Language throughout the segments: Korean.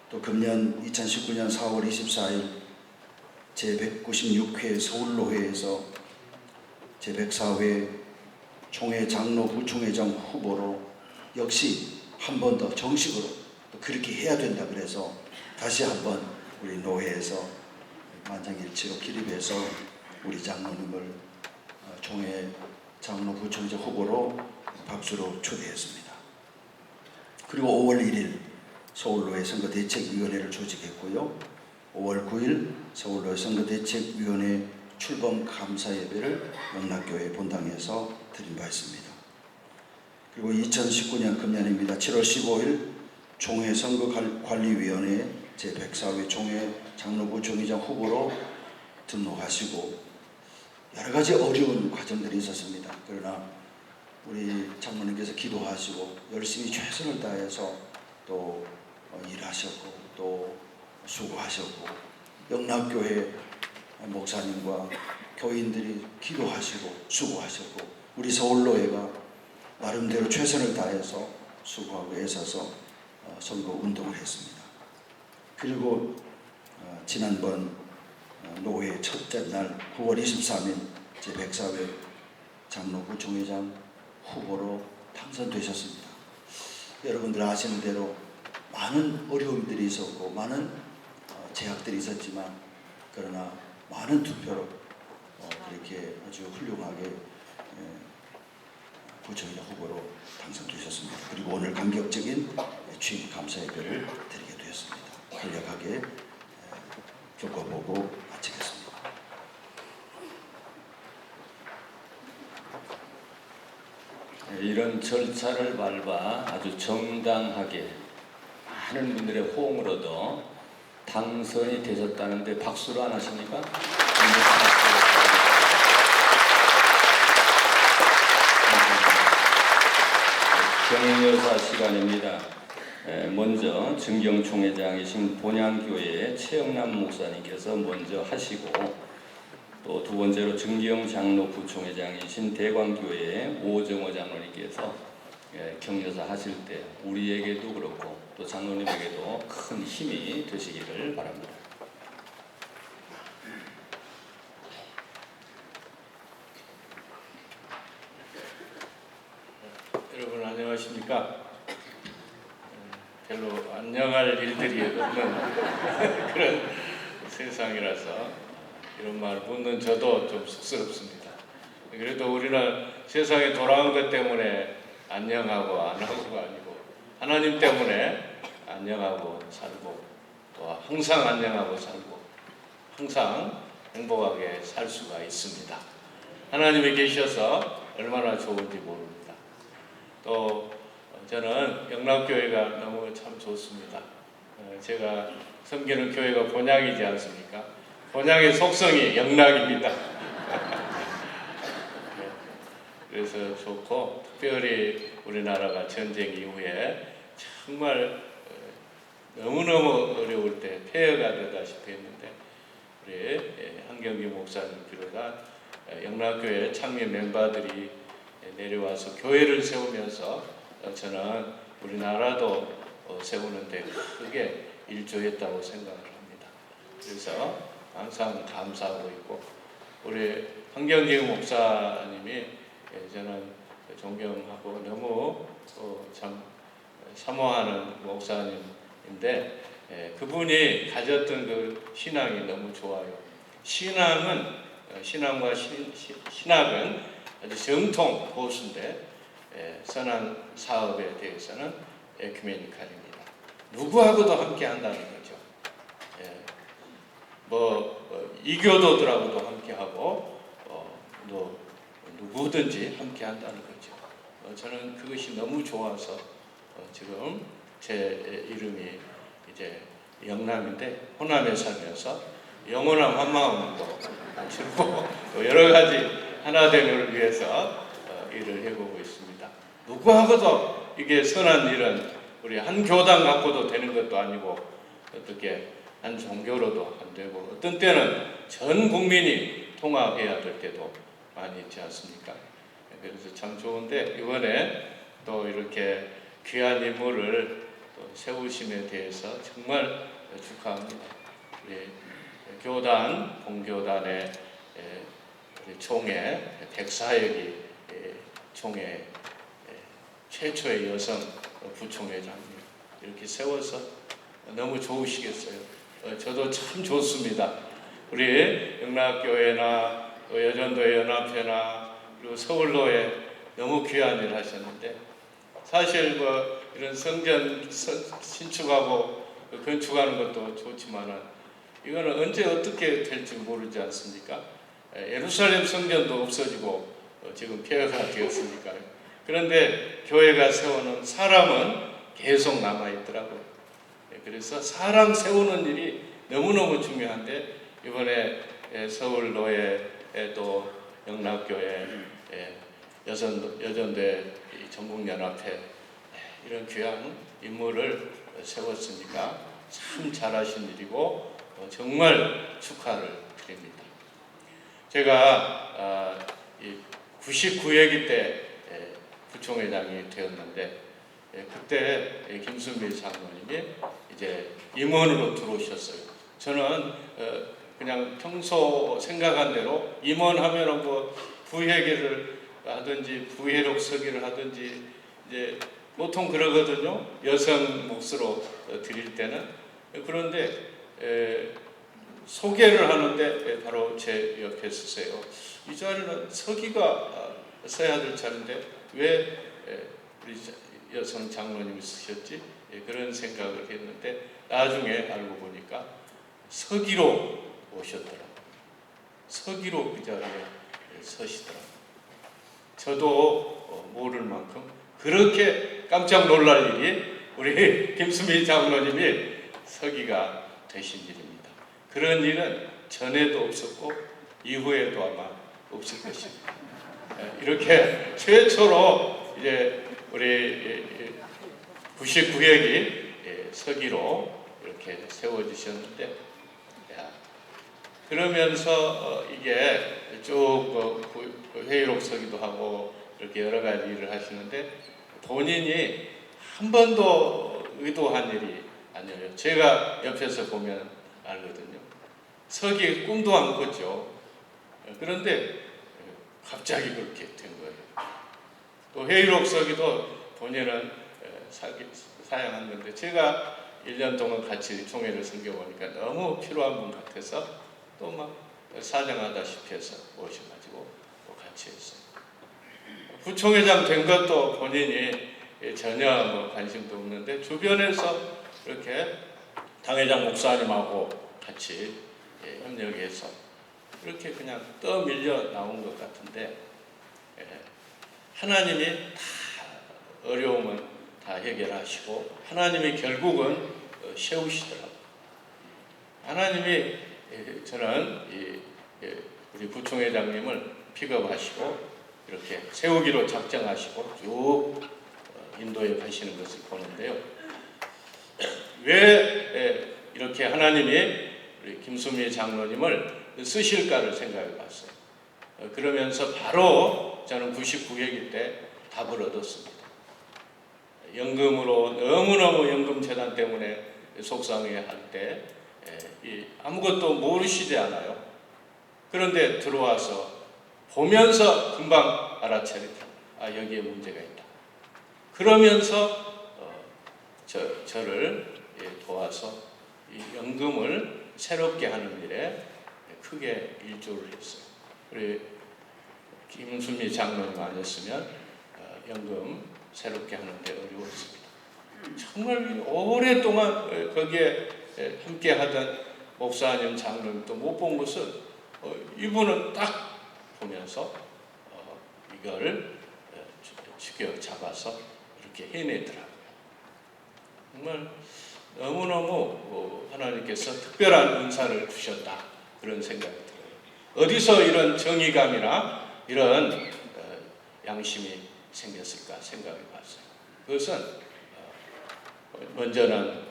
또 금년 2019년 4월 24일 제196회 서울로회에서 제104회 총회 장로 부총회장 후보로 역시 한 번 더 정식으로 또 그렇게 해야 된다 그래서 다시 한번 우리 노회에서 만장일치로 기립해서 우리 장로님을 총회 장로 부총회장 후보로 박수로 초대했습니다. 그리고 5월 1일 서울로회 선거대책위원회를 조직했고요. 5월 9일 서울로회 선거대책위원회 출범 감사 예배를 영락교회 본당에서 드린 바 있습니다. 그리고 2019년 금년입니다. 7월 15일 총회 선거관리위원회 제104회 총회 장로부총회장 후보로 등록하시고 여러 가지 어려운 과정들이 있었습니다. 그러나 우리 장로님께서 기도하시고 열심히 최선을 다해서 또 일하셨고 또 수고하셨고 영락교회 목사님과 교인들이 기도하시고 수고하셨고 우리 서울로회가 나름대로 최선을 다해서 수고하고 애써서 선거운동을 했습니다. 그리고 지난번 노회 첫째 날 9월 23일 제104회 장로부총회장 후보로 당선되셨습니다. 여러분들 아시는 대로 많은 어려움들이 있었고 많은 제약들이 있었지만 그러나 많은 투표로 그렇게 아주 훌륭하게 부총회장 후보로 당선되셨습니다. 그리고 오늘 감격적인 취임 감사 예배를 드리게 되었습니다. 간략하게 겪어보고 마치겠습니다. 이런 절차를 밟아 아주 정당하게 많은 분들의 호응을 얻어 당선이 되셨다는데 박수를 안 하십니까? 경여사 시간입니다. 먼저 증경총회장이신 본향교회의 최영남 목사님께서 먼저 하시고 또 두 번째로 증경 장로 부총회장이신 대광교회의 오정호 장로님께서 경여사 하실 때 우리에게도 그렇고 또 장로님에게도 큰 힘이 되시기를 바랍니다. 여러분 안녕하십니까? 별로 안녕할 일들이 없는 그런 세상이라서 이런 말을 묻는 저도 좀 쑥스럽습니다. 그래도 우리는 세상에 돌아온 것 때문에 안녕하고 안 하고가 아니고 하나님 때문에 안녕하고 살고 또 항상 안녕하고 살고 항상 행복하게 살 수가 있습니다. 하나님이 계셔서 얼마나 좋은지 모릅니다. 또 저는 영락교회가 너무 참 좋습니다. 제가 섬기는 교회가 본향이지 않습니까? 본향의 속성이 영락입니다. 그래서 좋고 특별히 우리나라가 전쟁 이후에 정말 너무너무 어려울 때 폐허가 되다시피 했는데 우리 한경기 목사님 비롯한 영락교회 창립 멤버들이 내려와서 교회를 세우면서 저는 우리나라도 세우는데 크게 일조했다고 생각을 합니다. 그래서 항상 감사하고 있고 우리 한경기 목사님이 저는 존경하고 너무 참 사모하는 목사님인데 그분이 가졌던 그 신앙이 너무 좋아요. 신앙과 신학은 아주 정통 보수인데 선한 사업에 대해서는 에큐메니칼입니다. 누구하고도 함께 한다는 거죠. 이교도들하고도 함께하고 또 누구든지 함께한다는 거죠. 저는 그것이 너무 좋아서 지금 제 이름이 이제 영남인데 호남에 살면서 영원한 한마음도 가지고 여러 가지 하나됨을 위해서 일을 해보고 있습니다. 누구하고도 이게 선한 일은 우리 한 교단 갖고도 되는 것도 아니고 어떻게 한 종교로도 안 되고 어떤 때는 전 국민이 통합해야 될 때도 많이 있지 않습니까? 그래서 참 좋은데 이번에 또 이렇게 귀한 인물을 세우심에 대해서 정말 축하합니다. 우리 교단, 본교단의 우리 총회 백사역이 총회 최초의 여성 부총회장님 이렇게 세워서 너무 좋으시겠어요. 저도 참 좋습니다. 우리 영락교회나 여전도 연합회나 그리고 서울로에 너무 귀한 일 하셨는데 사실 뭐 이런 성전 신축하고 건축하는 것도 좋지만은 이거는 언제 어떻게 될지 모르지 않습니까? 예루살렘 성전도 없어지고 지금 폐허가 되었으니까요. 그런데 교회가 세우는 사람은 계속 남아 있더라고요. 그래서 사람 세우는 일이 너무너무 중요한데 이번에 서울로에 또 영락교회 여전대 전국연합회 이런 귀한 인물을 세웠으니까 참 잘하신 일이고 정말 축하를 드립니다. 제가 99회기 때 부총회장이 되었는데 그때 김순미 장로님이 이제 임원으로 들어오셨어요. 저는 그냥 평소 생각한 대로 임원하면은 뭐 부회계를 하든지 부회록 서기를 하든지 이제 보통 그러거든요. 여성 몫으로 드릴 때는. 그런데 소개를 하는데 바로 제 옆에 서세요. 이 자리는 서기가 서야 될 자리인데 왜 우리 여성 장로님이 쓰셨지? 그런 생각을 했는데 나중에 알고 보니까 서기로 오셨더라고요. 서기로 그 자리에 서시더라고요. 저도 모를 만큼 그렇게 깜짝 놀랄 일이 우리 김수미 장로님이 서기가 되신 일입니다. 그런 일은 전에도 없었고 이후에도 아마 없을 것입니다. 이렇게 최초로 이제 우리 99회기 서기로 이렇게 세워주셨는데 그러면서 이게 쭉 회의록 서기도 하고 이렇게 여러 가지 일을 하시는데 본인이 한 번도 의도한 일이 아니에요. 제가 옆에서 보면 알거든요. 서기 꿈도 안 꿨죠. 그런데 갑자기 그렇게 된 거예요. 또 회의록 서기도 본인은 사양한 건데 제가 1년 동안 같이 총회를 섬겨보니까 너무 필요한 분 같아서 또 막 사정하다시피 해서 모셔가지고 또 같이 했어요. 부총회장 된 것도 본인이 전혀 뭐 관심도 없는데 주변에서 이렇게 당회장 목사님하고 같이 협력해서 이렇게 그냥 떠밀려 나온 것 같은데 하나님이 다 어려움은 다 해결하시고 하나님이 결국은 세우시더라고요. 하나님이 저는 우리 부총회장님을 픽업하시고 이렇게 세우기로 작정하시고 쭉 인도에 가시는 것을 보는데요. 왜 이렇게 하나님이 우리 김수미 장로님을 쓰실까를 생각해 봤어요. 그러면서 바로 저는 99회기 때 답을 얻었습니다. 연금으로 너무너무 연금재단 때문에 속상해할 때 아무것도 모르시지 않아요. 그런데 들어와서 보면서 금방 알아차리다. 여기에 문제가 있다. 그러면서 저를 도와서 이 연금을 새롭게 하는 일에 크게 일조를 했어요. 우리 김순미 장로님 아니었으면 연금 새롭게 하는데 어려웠습니다. 정말 오랫동안 거기에 함께 하던 목사님, 장로님도 못 본 것은 이분은 딱 보면서 이걸 죽여 잡아서 이렇게 해내더라고요. 정말 너무너무 하나님께서 특별한 은사를 주셨다 그런 생각이 들어요. 어디서 이런 정의감이나 이런 양심이 생겼을까 생각해 봤어요. 그것은 먼저는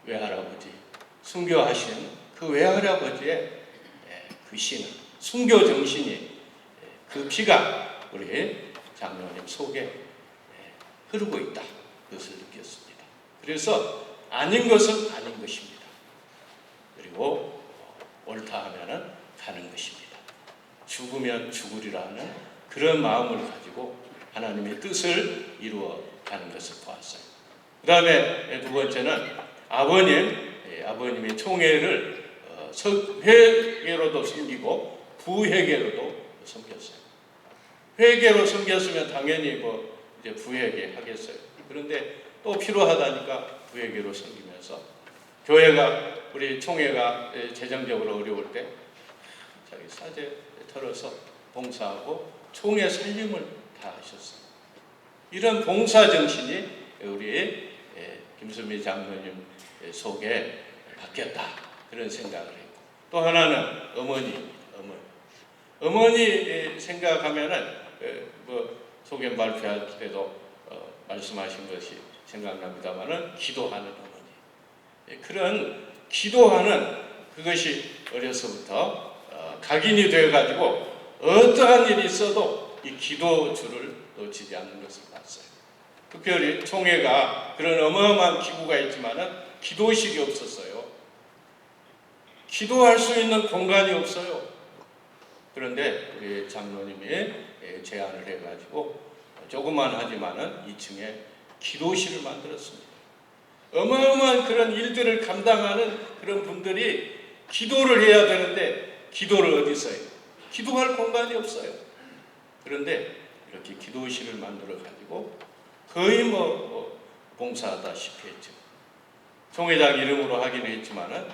외할아버지 순교하신 그 외할아버지의 그 신, 순교 정신이 그 피가 우리 장로님 속에 흐르고 있다. 그것을 느꼈습니다. 그래서 아닌 것은 아닌 것입니다. 그리고 옳다 하면은 가는 것입니다. 죽으면 죽으리라는 그런 마음을 가지고 하나님의 뜻을 이루어 가는 것을 보았어요. 그 다음에 두 번째는 아버님의 총회를 회계로도 섬기고 부회계로도 섬겼어요. 회계로 섬겼으면 당연히 이제 부회계 하겠어요. 그런데 또 필요하다니까 부회계로 섬기면서 교회가 우리 총회가 재정적으로 어려울 때 자기 사제 털어서 봉사하고 총회 살림을 다 하셨어요. 이런 봉사 정신이 우리 김수미 장로님 속에 바뀌었다 그런 생각을 했고, 또 하나는 어머니 생각하면은 소견 발표할 때도 말씀하신 것이 생각납니다만은 기도하는 어머니, 그런 기도하는 그것이 어려서부터 각인이 되어가지고 어떠한 일이 있어도 이 기도줄을 놓치지 않는 것을 봤어요. 특별히 총회가 그런 어마어마한 기구가 있지만은 기도실이 없었어요. 기도할 수 있는 공간이 없어요. 그런데 우리 장로님이 제안을 해가지고 조그만 하지만은 2층에 기도실을 만들었습니다. 어마어마한 그런 일들을 감당하는 그런 분들이 기도를 해야 되는데 기도를 어디서 해요? 기도할 공간이 없어요. 그런데 이렇게 기도실을 만들어 가지고 거의 봉사하다시피 했죠. 총회장 이름으로 하기는 했지만은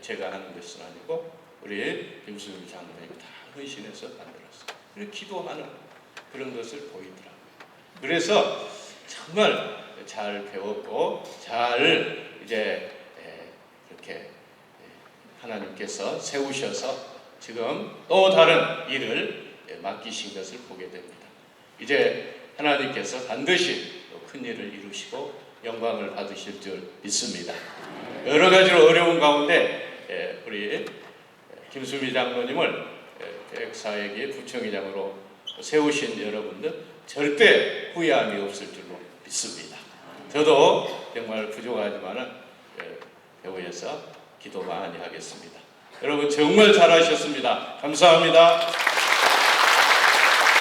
제가 하는 것은 아니고 우리 김수미 장로님이 다 헌신해서 만들었어요. 그리고 기도하는 그런 것을 보이더라고요. 그래서 정말 잘 배웠고 잘 이제 이렇게 하나님께서 세우셔서 지금 또 다른 일을 맡기신 것을 보게 됩니다. 이제 하나님께서 반드시 또 큰 일을 이루시고 영광을 받으실 줄 믿습니다. 여러 가지로 어려운 가운데 우리 김수미 장로님을 백사회기 부총회장으로 세우신 여러분들 절대 후회함이 없을 줄로 믿습니다. 저도 정말 부족하지만은 배우에서 기도 많이 하겠습니다. 여러분 정말 잘하셨습니다. 감사합니다.